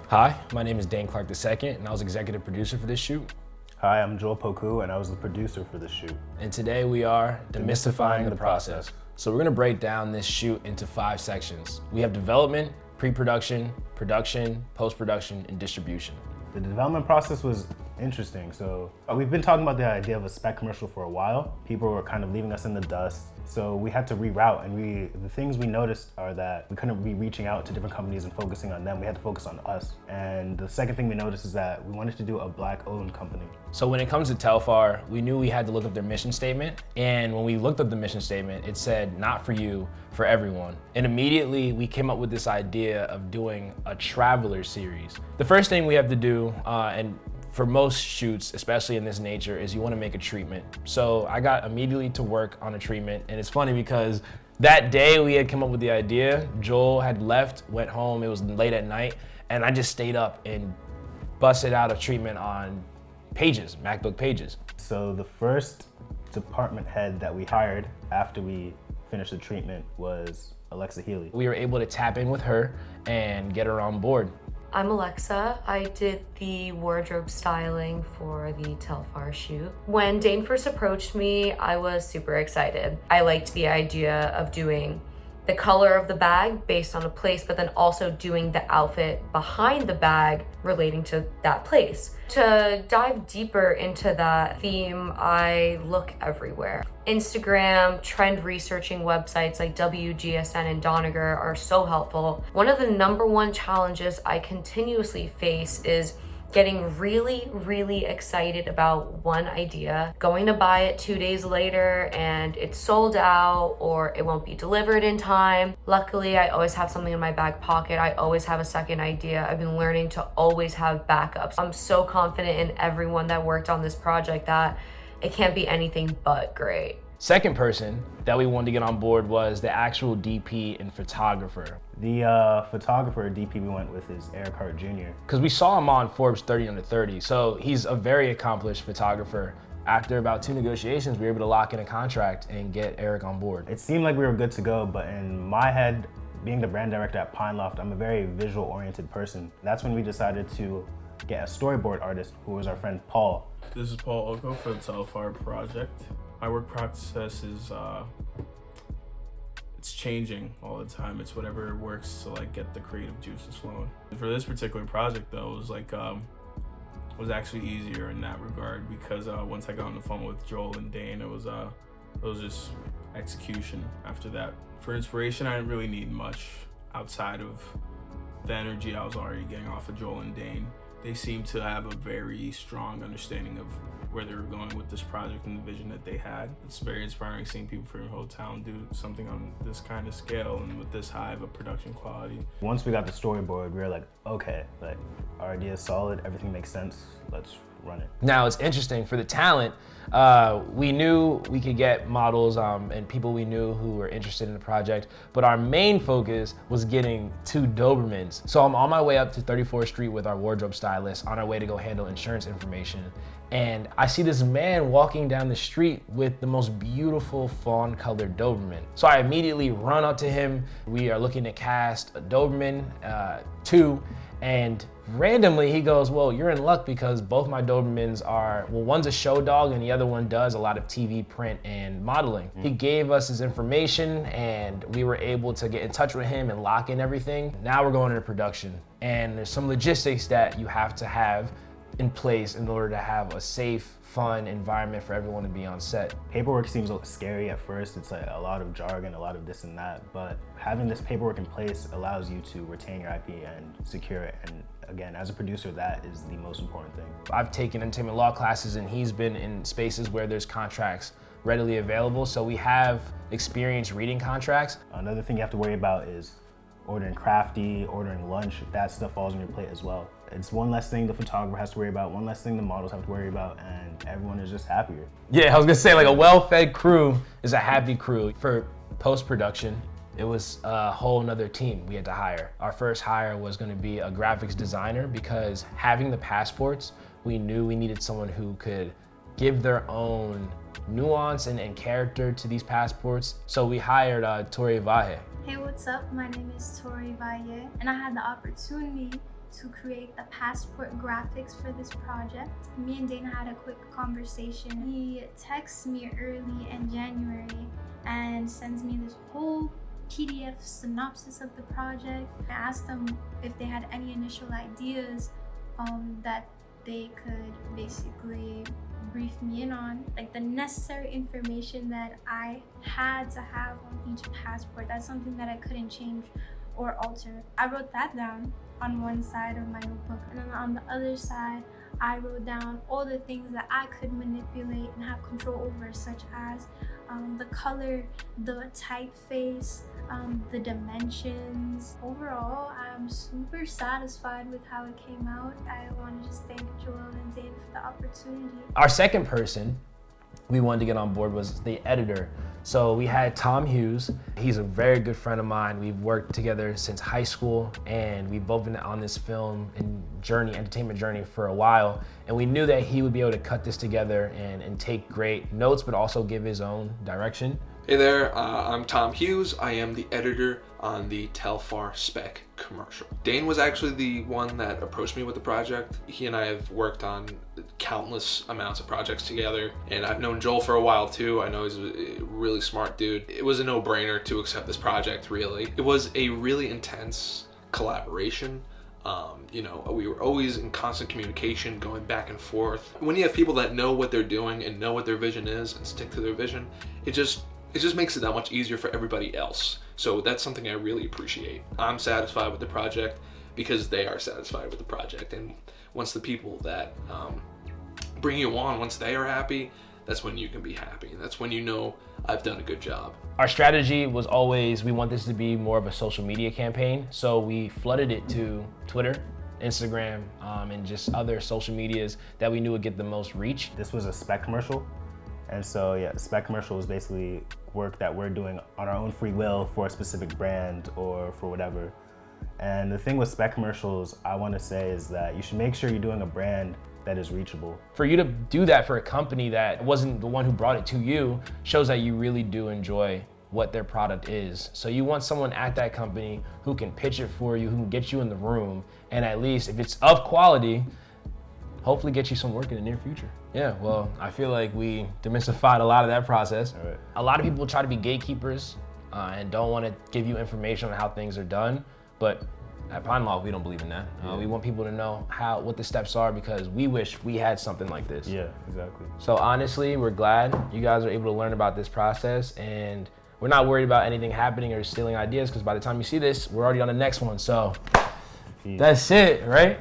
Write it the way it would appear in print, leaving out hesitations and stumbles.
Hi, my name is Dane Clark II, and I was executive producer for this shoot. Hi, I'm Joel Poku, and I was the producer for this shoot. And today we are demystifying the process. So we're gonna break down this shoot into 5 sections. We have development, pre-production, production, post-production, and distribution. The development process was interesting. So we've been talking about the idea of a spec commercial for a while. People were kind of leaving us in the dust. So we had to reroute, and the things we noticed are that we couldn't be reaching out to different companies and focusing on them. We had to focus on us. And the second thing we noticed is that we wanted to do a Black-owned company. So when it comes to Telfar, we knew we had to look up their mission statement. And when we looked up the mission statement, it said, not for you, for everyone. And immediately we came up with this idea of doing a traveler series. The first thing we have to do, and for most shoots, especially in this nature, is you want to make a treatment. So I got immediately to work on a treatment, and it's funny because that day we had come up with the idea, Joel had left, went home, it was late at night, and I just stayed up and busted out a treatment on Pages, MacBook Pages. So the first department head that we hired after we finished the treatment was Alexa HEALEY. We were able to tap in with her and get her on board. I'm Alexa. I did the wardrobe styling for the Telfar shoot. When Dane first approached me, I was super excited. I liked the idea of doing the color of the bag based on a place, but then also doing the outfit behind the bag relating to that place. To dive deeper into that theme, I look everywhere. Instagram, trend researching websites like WGSN and Doniger are so helpful. One of the #1 challenges I continuously face is getting really excited about one idea, going to buy it 2 days later and it's sold out or it won't be delivered in time. Luckily, I always have something in my back pocket. I always have a second idea. I've been learning to always have backups. I'm so confident in everyone that worked on this project that it can't be anything but great. Second person that we wanted to get on board was the actual DP and photographer. The photographer DP we went with is Eric Hart Jr. Because we saw him on Forbes 30 Under 30, so he's a very accomplished photographer. After about 2 negotiations, we were able to lock in a contract and get Eric on board. It seemed like we were good to go, but in my head, being the brand director at Pineloft, I'm a very visual-oriented person. That's when we decided to get a storyboard artist, who was our friend Paul. This is PAULOKOH for the Telfar project. My work process is it's changing all the time. It's whatever works to like get the creative juices flowing. For this particular project though, it was like was actually easier in that regard because once I got on the phone with Joel and Dane, it was just execution after that. For inspiration, I didn't really need much outside of the energy I was already getting off of Joel and Dane. They seem to have a very strong understanding of where they were going with this project and the vision that they had. It's very inspiring seeing people from your whole town do something on this kind of scale and with this high of a production quality. Once we got the storyboard, we were like, okay, like our idea is solid, everything makes sense, let's run it. Now it's interesting, for the talent, we knew we could get models and people we knew who were interested in the project, but our main focus was getting 2 Dobermans. So I'm on my way up to 34th Street with our wardrobe stylist on our way to go handle insurance information. And I see this man walking down the street with the most beautiful fawn colored Doberman. So I immediately run up to him. We are looking to cast a Doberman 2, and randomly he goes, well, you're in luck because both my Dobermans are, well, one's a show dog and the other one does a lot of TV, print, and modeling. He gave us his information and we were able to get in touch with him and lock in everything. Now we're going into production, and there's some logistics that you have to have in place in order to have a safe, fun environment for everyone to be on set. Paperwork seems a little scary at first. It's like a lot of jargon, a lot of this and that, but having this paperwork in place allows you to retain your IP and secure it. And again, as a producer, that is the most important thing. I've taken entertainment law classes and he's been in spaces where there's contracts readily available, so we have experience reading contracts. Another thing you have to worry about is ordering crafty, ordering lunch. That stuff falls on your plate as well. It's one less thing the photographer has to worry about, one less thing the models have to worry about, and everyone is just happier. Yeah, I was gonna say, like, a well-fed crew is a happy crew. For post-production, it was a whole nother team we had to hire. Our first hire was gonna be a graphics designer because having the passports, we knew we needed someone who could give their own nuance and character to these passports. So we hired TORI. Hey, what's up? My name is TORI, and I had the opportunity to create the passport graphics for this project. Me and Dana had a quick conversation. He texts me early in January and sends me this whole PDF synopsis of the project. I asked them if they had any initial ideas that they could basically brief me in on, like the necessary information that I had to have on each passport. That's something that I couldn't change or alter. I wrote that down on one side of my notebook, and then on the other side I wrote down all the things that I could manipulate and have control over, such as the color, the typeface, the dimensions. Overall, I'm super satisfied with how it came out. I want to just thank Joel and Dane for the opportunity. Our second person we wanted to get on board was the editor. So we had Tom Hughes. He's a very good friend of mine. We've worked together since high school, and we've both been on this film and entertainment journey for a while. And we knew that he would be able to cut this together and take great notes, but also give his own direction. Hey there, I'm Tom Hughes. I am the editor on the Telfar Spec Commercial. Dane was actually the one that approached me with the project. He and I have worked on countless amounts of projects together, and I've known Joel for a while too. I know he's a really smart dude. It was a no-brainer to accept this project, really. It was a really intense collaboration. You know, we were always in constant communication, going back and forth. When you have people that know what they're doing and know what their vision is and stick to their vision, it just makes it that much easier for everybody else. So that's something I really appreciate. I'm satisfied with the project because they are satisfied with the project. And once the people that bring you on, once they are happy, that's when you can be happy. And that's when you know I've done a good job. Our strategy was always, we want this to be more of a social media campaign. So we flooded it to Twitter, Instagram, and just other social medias that we knew would get the most reach. This was a spec commercial. And so yeah, spec commercial is basically work that we're doing on our own free will for a specific brand or for whatever. And the thing with spec commercials, I want to say, is that you should make sure you're doing a brand that is reachable. For you to do that for a company that wasn't the one who brought it to you shows that you really do enjoy what their product is. So you want someone at that company who can pitch it for you, who can get you in the room, and at least if it's of quality, hopefully get you some work in the near future. Yeah, well, I feel like we demystified a lot of that process. All right. A lot of people try to be gatekeepers and don't want to give you information on how things are done, but at Pineloft, we don't believe in that. We want people to know what the steps are, because we wish we had something like this. Yeah, exactly. So honestly, we're glad you guys are able to learn about this process, and we're not worried about anything happening or stealing ideas, because by the time you see this, we're already on the next one. So Peace. That's it, right?